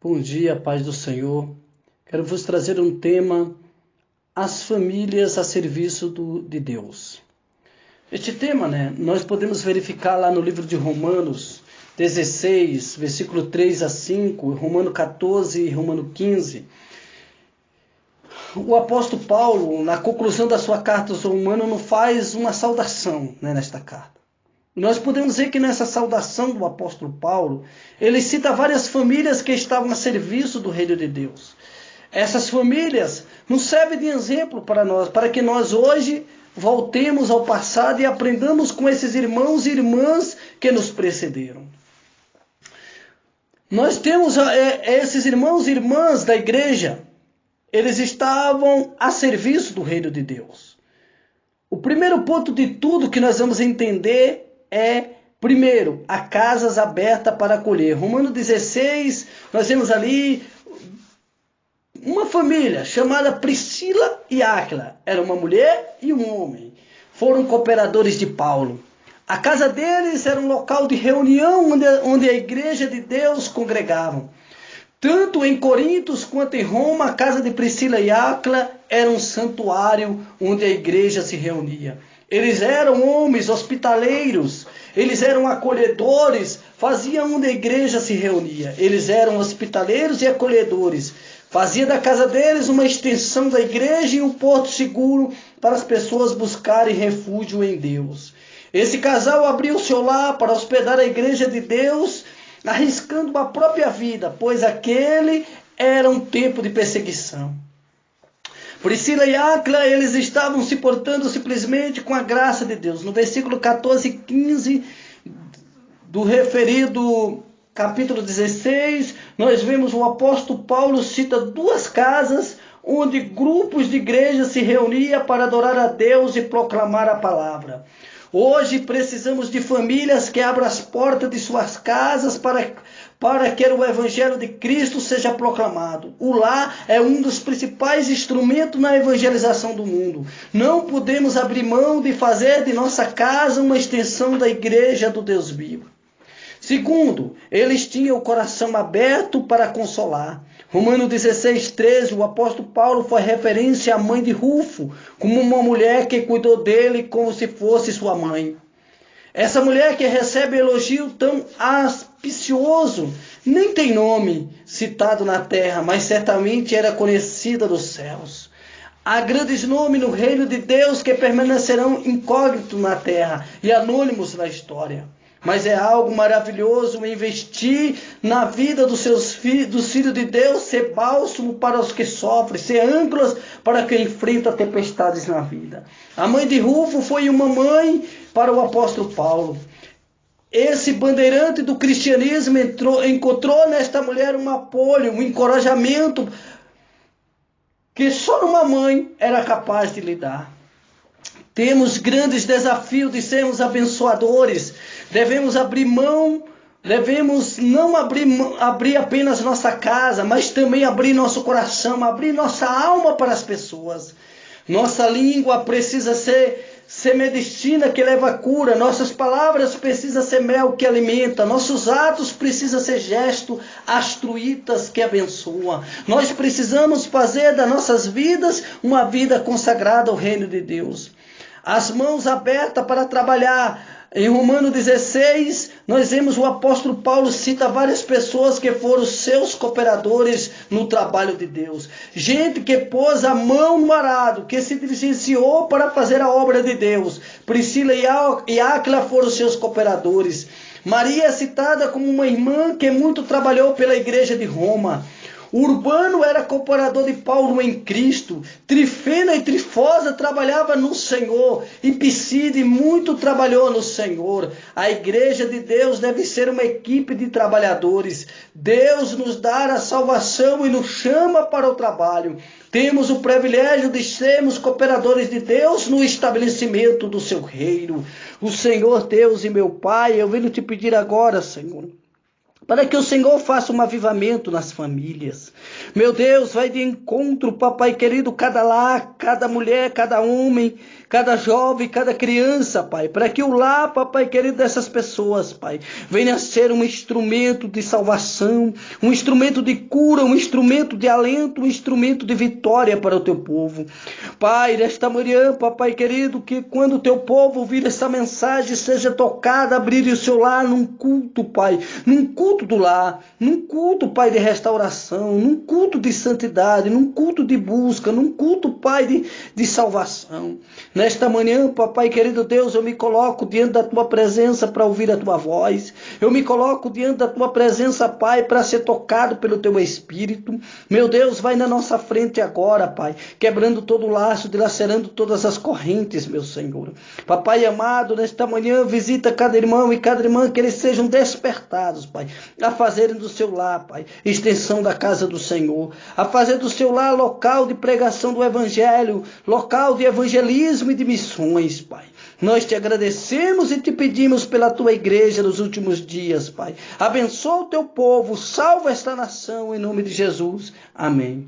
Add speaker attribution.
Speaker 1: Bom dia, paz do Senhor. Quero vos trazer um tema: as famílias a serviço de Deus. Este tema, nós podemos verificar lá no livro de Romanos 16, versículo 3 a 5, Romano 14 e Romano 15. O apóstolo Paulo, na conclusão da sua carta aos Romanos, nos faz uma saudação nesta carta. Nós podemos ver que nessa saudação do apóstolo Paulo, ele cita várias famílias que estavam a serviço do reino de Deus. Essas famílias nos servem de exemplo para nós, para que nós hoje voltemos ao passado e aprendamos com esses irmãos e irmãs que nos precederam. Nós temos esses irmãos e irmãs da igreja, eles estavam a serviço do reino de Deus. O primeiro ponto de tudo que nós vamos entender primeiro, a casas abertas para acolher. Romano 16, nós vemos ali uma família chamada Priscila e Áquila. Era uma mulher e um homem. Foram cooperadores de Paulo. A casa deles era um local de reunião onde a igreja de Deus congregavam. Tanto em Corinto quanto em Roma, a casa de Priscila e Áquila era um santuário onde a igreja se reunia. Eles eram homens hospitaleiros, eles eram acolhedores, faziam onde a igreja se reunia. Eles eram hospitaleiros e acolhedores. Fazia da casa deles uma extensão da igreja e um porto seguro para as pessoas buscarem refúgio em Deus. Esse casal abriu seu lar para hospedar a igreja de Deus, arriscando a própria vida, pois aquele era um tempo de perseguição. Priscila e Áquila, eles estavam se portando simplesmente com a graça de Deus. No versículo 14 e 15 do referido capítulo 16, nós vemos o apóstolo Paulo cita duas casas onde grupos de igreja se reuniam para adorar a Deus e proclamar a palavra. Hoje precisamos de famílias que abram as portas de suas casas para que o evangelho de Cristo seja proclamado. O lar é um dos principais instrumentos na evangelização do mundo. Não podemos abrir mão de fazer de nossa casa uma extensão da igreja do Deus vivo. Segundo, eles tinham o coração aberto para consolar. Romanos 16, 13, o apóstolo Paulo foi referência à mãe de Rufo, como uma mulher que cuidou dele como se fosse sua mãe. Essa mulher que recebe elogio tão auspicioso, nem tem nome citado na terra, mas certamente era conhecida dos céus. Há grandes nomes no reino de Deus que permanecerão incógnitos na terra e anônimos na história. Mas é algo maravilhoso investir na vida dos filhos de Deus, ser bálsamo para os que sofrem, ser âncoras para quem enfrenta tempestades na vida. A mãe de Rufo foi uma mãe para o apóstolo Paulo. Esse bandeirante do cristianismo encontrou nesta mulher um apoio, um encorajamento que só uma mãe era capaz de lhe dar. Temos grandes desafios de sermos abençoadores. Devemos abrir mão, devemos não abrir apenas nossa casa, mas também abrir nosso coração, abrir nossa alma para as pessoas. Nossa língua precisa ser medicina que leva cura. Nossas palavras precisam ser mel que alimenta. Nossos atos precisam ser gestos astruítas que abençoam. Nós precisamos fazer das nossas vidas uma vida consagrada ao reino de Deus. As mãos abertas para trabalhar. Em Romanos 16, nós vemos o apóstolo Paulo cita várias pessoas que foram seus cooperadores no trabalho de Deus. Gente que pôs a mão no arado, que se diligenciou para fazer a obra de Deus. Priscila e Áquila foram seus cooperadores. Maria é citada como uma irmã que muito trabalhou pela igreja de Roma. Urbano era cooperador de Paulo em Cristo. Trifena e Trifosa trabalhavam no Senhor. E Piscide muito trabalhou no Senhor. A igreja de Deus deve ser uma equipe de trabalhadores. Deus nos dá a salvação e nos chama para o trabalho. Temos o privilégio de sermos cooperadores de Deus no estabelecimento do seu reino. O Senhor Deus e meu Pai, eu venho te pedir agora, Senhor, para que o Senhor faça um avivamento nas famílias. Meu Deus, vai de encontro, papai querido, cada lar, cada mulher, cada homem, cada jovem, cada criança, pai, para que o lar, papai querido, dessas pessoas, pai, venha a ser um instrumento de salvação, um instrumento de cura, um instrumento de alento, um instrumento de vitória para o teu povo. Pai, nesta manhã, papai querido, que quando o teu povo ouvir essa mensagem, seja tocado, abrir o seu lar num culto, pai, num culto do lar, num culto, Pai, de restauração, num culto de santidade, num culto de busca, num culto, Pai, de salvação. Nesta manhã, papai querido Deus, eu me coloco diante da tua presença para ouvir a tua voz. Eu me coloco diante da tua presença, Pai, para ser tocado pelo teu Espírito. Meu Deus, vai na nossa frente agora, Pai, quebrando todo o laço, dilacerando todas as correntes, meu Senhor. Papai amado, nesta manhã, visita cada irmão e cada irmã, que eles sejam despertados, Pai, a fazerem do seu lar, Pai, extensão da casa do Senhor, a fazer do seu lar local de pregação do Evangelho, local de evangelismo e de missões, Pai. Nós te agradecemos e te pedimos pela tua igreja nos últimos dias, Pai. Abençoa o teu povo, salva esta nação, em nome de Jesus. Amém.